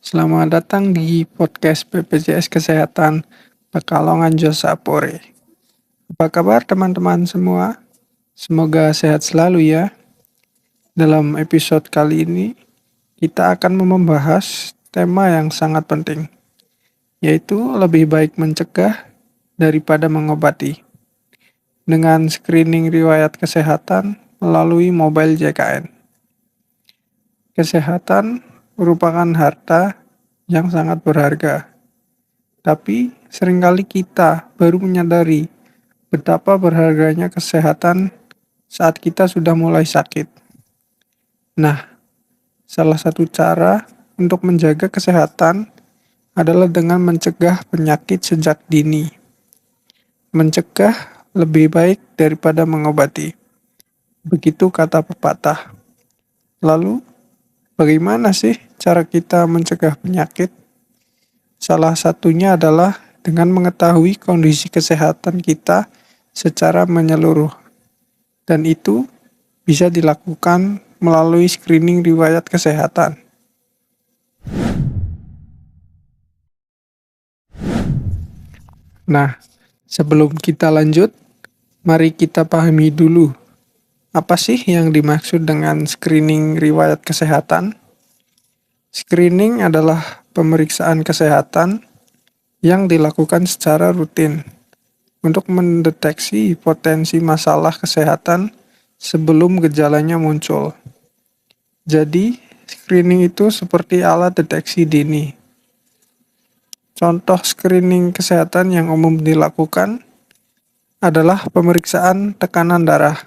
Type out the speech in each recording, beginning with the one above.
Selamat datang di podcast BPJS Kesehatan Pekalongan Josapore. Apa kabar teman-teman semua? Semoga sehat selalu ya. Dalam episode kali ini, kita akan membahas tema yang sangat penting, yaitu lebih baik mencegah daripada mengobati. Dengan screening riwayat kesehatan melalui mobile JKN. Kesehatan merupakan harta yang sangat berharga. Tapi seringkali kita baru menyadari betapa berharganya kesehatan saat kita sudah mulai sakit. Nah, salah satu cara untuk menjaga kesehatan adalah dengan mencegah penyakit sejak dini. Mencegah lebih baik daripada mengobati. Begitu kata pepatah. Lalu, bagaimana sih cara kita mencegah penyakit? Salah satunya adalah dengan mengetahui kondisi kesehatan kita secara menyeluruh. Dan itu bisa dilakukan melalui screening riwayat kesehatan. Nah, sebelum kita lanjut, mari kita pahami dulu apa sih yang dimaksud dengan screening riwayat kesehatan. Screening adalah pemeriksaan kesehatan yang dilakukan secara rutin untuk mendeteksi potensi masalah kesehatan sebelum gejalanya muncul. Jadi, screening itu seperti alat deteksi dini. Contoh screening kesehatan yang umum dilakukan adalah pemeriksaan tekanan darah,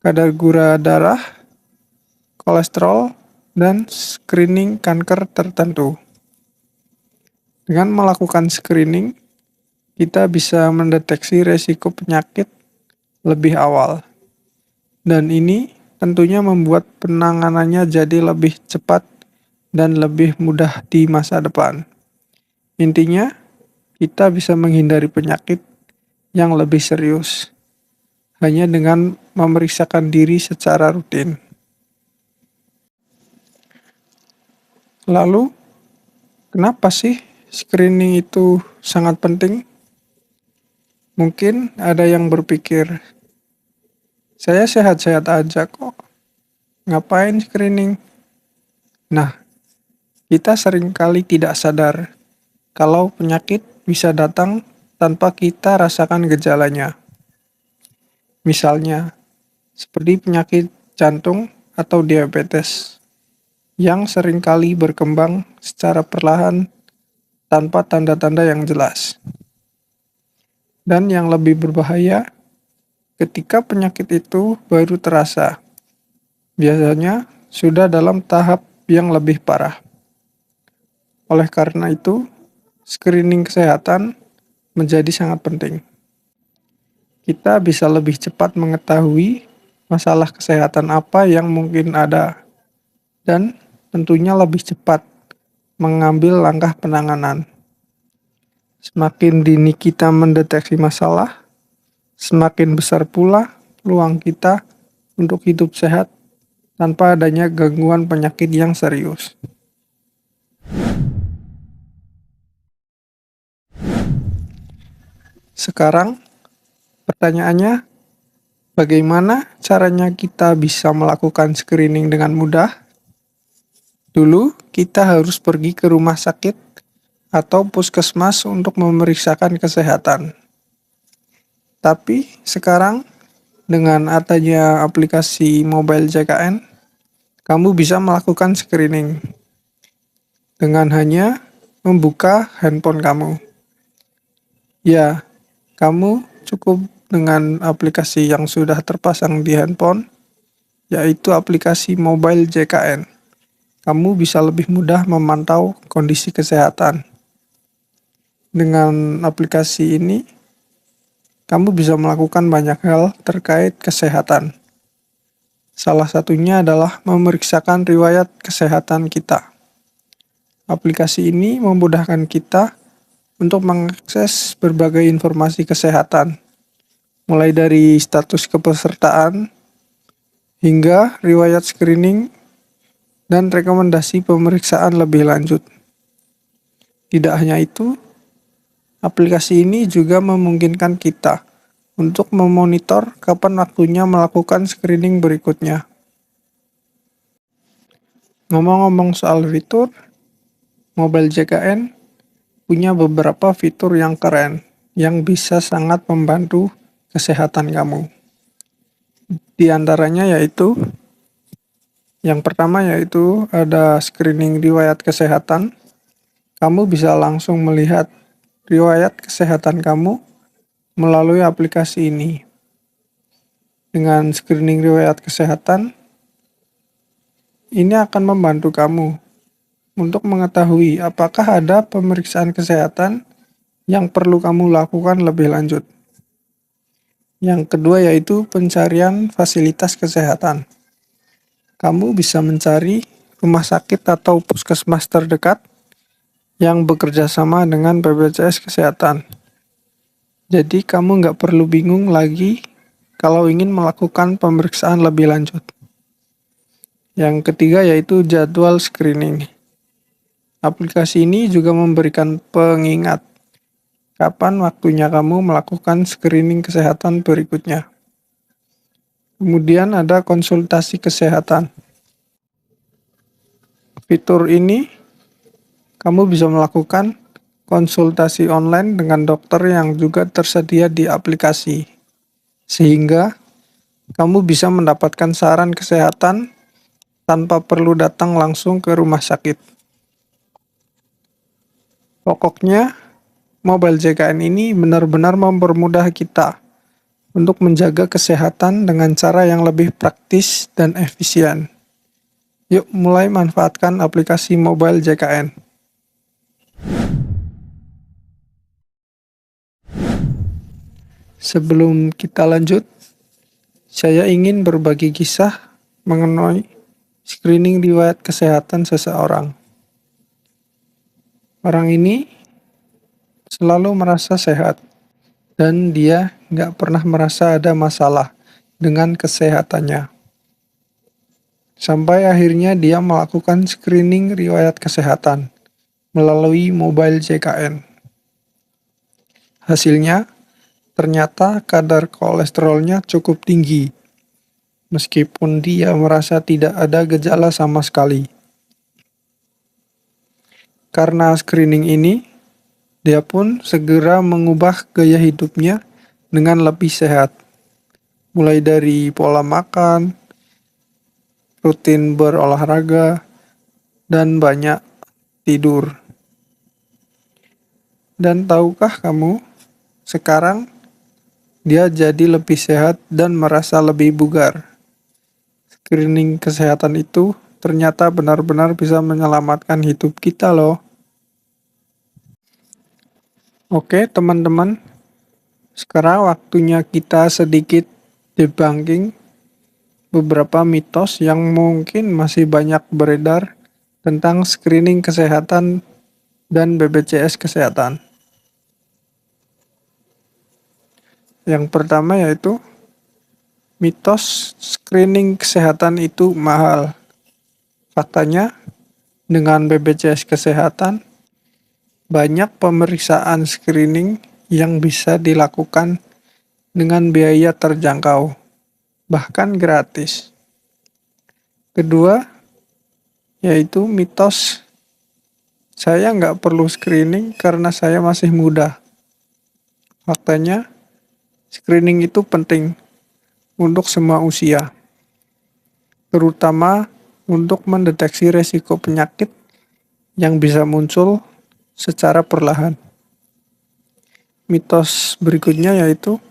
kadar gula darah, kolesterol, dan screening kanker tertentu. Dengan melakukan screening, kita bisa mendeteksi resiko penyakit lebih awal. Dan ini tentunya membuat penanganannya jadi lebih cepat dan lebih mudah di masa depan. Intinya, kita bisa menghindari penyakit yang lebih serius hanya dengan memeriksakan diri secara rutin. Lalu, kenapa sih screening itu sangat penting? Mungkin ada yang berpikir, saya sehat-sehat aja kok, ngapain screening? Nah, kita seringkali tidak sadar kalau penyakit bisa datang tanpa kita rasakan gejalanya. Misalnya, seperti penyakit jantung atau diabetes, yang seringkali berkembang secara perlahan tanpa tanda-tanda yang jelas. Dan yang lebih berbahaya, ketika penyakit itu baru terasa, biasanya sudah dalam tahap yang lebih parah. Oleh karena itu, screening kesehatan menjadi sangat penting. Kita bisa lebih cepat mengetahui masalah kesehatan apa yang mungkin ada, dan tentunya lebih cepat mengambil langkah penanganan. Semakin dini kita mendeteksi masalah, semakin besar pula peluang kita untuk hidup sehat tanpa adanya gangguan penyakit yang serius. Sekarang, pertanyaannya, bagaimana caranya kita bisa melakukan screening dengan mudah? Dulu, kita harus pergi ke rumah sakit atau puskesmas untuk memeriksakan kesehatan. Tapi sekarang, dengan adanya aplikasi mobile JKN, kamu bisa melakukan screening dengan hanya membuka handphone kamu. Ya, kamu cukup dengan aplikasi yang sudah terpasang di handphone, yaitu aplikasi mobile JKN. Kamu bisa lebih mudah memantau kondisi kesehatan. Dengan aplikasi ini, kamu bisa melakukan banyak hal terkait kesehatan. Salah satunya adalah memeriksakan riwayat kesehatan kita. Aplikasi ini memudahkan kita untuk mengakses berbagai informasi kesehatan, mulai dari status kepesertaan hingga riwayat screening dan rekomendasi pemeriksaan lebih lanjut. Tidak hanya itu, aplikasi ini juga memungkinkan kita untuk memonitor kapan waktunya melakukan screening berikutnya. Ngomong-ngomong soal fitur, Mobile JKN punya beberapa fitur yang keren yang bisa sangat membantu kesehatan kamu. Di antaranya yaitu, yang pertama yaitu ada screening riwayat kesehatan. Kamu bisa langsung melihat riwayat kesehatan kamu melalui aplikasi ini. Dengan screening riwayat kesehatan, ini akan membantu kamu untuk mengetahui apakah ada pemeriksaan kesehatan yang perlu kamu lakukan lebih lanjut. Yang kedua yaitu pencarian fasilitas kesehatan. Kamu bisa mencari rumah sakit atau puskesmas terdekat yang bekerja sama dengan BPJS Kesehatan. Jadi kamu nggak perlu bingung lagi kalau ingin melakukan pemeriksaan lebih lanjut. Yang ketiga yaitu jadwal screening. Aplikasi ini juga memberikan pengingat kapan waktunya kamu melakukan screening kesehatan berikutnya. Kemudian ada konsultasi kesehatan. Fitur ini kamu bisa melakukan konsultasi online dengan dokter yang juga tersedia di aplikasi. Sehingga kamu bisa mendapatkan saran kesehatan tanpa perlu datang langsung ke rumah sakit. Pokoknya, Mobile JKN ini benar-benar mempermudah kita untuk menjaga kesehatan dengan cara yang lebih praktis dan efisien. Yuk mulai manfaatkan aplikasi Mobile JKN. Sebelum kita lanjut, saya ingin berbagi kisah mengenai screening riwayat kesehatan seseorang. Orang ini selalu merasa sehat dan dia nggak pernah merasa ada masalah dengan kesehatannya. Sampai akhirnya dia melakukan screening riwayat kesehatan melalui Mobile JKN. Hasilnya, ternyata kadar kolesterolnya cukup tinggi, meskipun dia merasa tidak ada gejala sama sekali. Karena screening ini, dia pun segera mengubah gaya hidupnya dengan lebih sehat. Mulai dari pola makan, rutin berolahraga, dan banyak tidur. Dan tahukah kamu, sekarang dia jadi lebih sehat dan merasa lebih bugar. Screening kesehatan itu ternyata benar-benar bisa menyelamatkan hidup kita loh. Oke teman-teman, sekarang waktunya kita sedikit debunking beberapa mitos yang mungkin masih banyak beredar tentang screening kesehatan dan BPJS Kesehatan. Yang pertama yaitu mitos screening kesehatan itu mahal. Faktanya, dengan BPJS Kesehatan, banyak pemeriksaan screening yang bisa dilakukan dengan biaya terjangkau, bahkan gratis. Kedua, yaitu mitos saya nggak perlu screening karena saya masih muda. Faktanya, screening itu penting untuk semua usia, terutama untuk mendeteksi resiko penyakit yang bisa muncul secara perlahan. Mitos berikutnya yaitu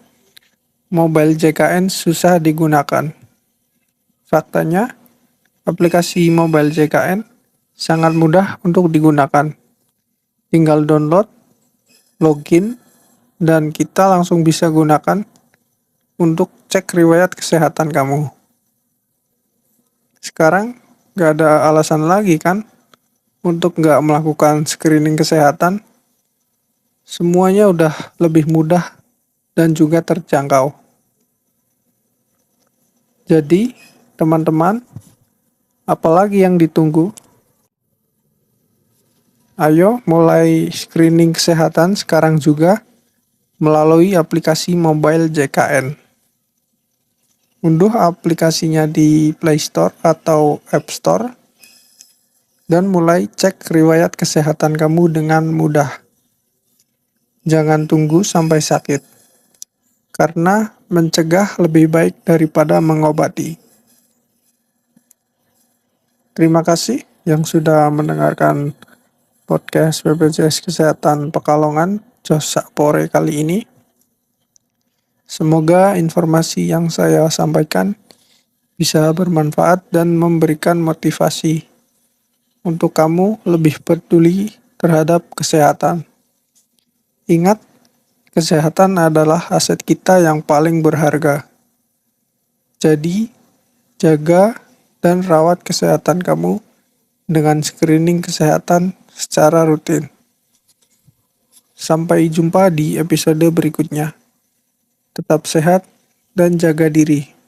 Mobile JKN susah digunakan. Faktanya, aplikasi Mobile JKN sangat mudah untuk digunakan. Tinggal download, login, dan kita langsung bisa gunakan untuk cek riwayat kesehatan kamu. Sekarang nggak ada alasan lagi kan untuk nggak melakukan screening kesehatan. Semuanya udah lebih mudah dan juga terjangkau. Jadi, teman-teman, Apalagi yang ditunggu? Ayo mulai screening kesehatan sekarang juga melalui aplikasi mobile JKN. Unduh aplikasinya di Play Store atau App Store dan mulai cek riwayat kesehatan kamu dengan mudah. Jangan tunggu sampai sakit, karena mencegah lebih baik daripada mengobati. Terima kasih yang sudah mendengarkan podcast BPJS Kesehatan Pekalongan Jos Sakpore kali ini. Semoga informasi yang saya sampaikan bisa bermanfaat dan memberikan motivasi untuk kamu lebih peduli terhadap kesehatan. Ingat, kesehatan adalah aset kita yang paling berharga. Jadi, jaga dan rawat kesehatan kamu dengan screening kesehatan secara rutin. Sampai jumpa di episode berikutnya. Tetap sehat dan jaga diri.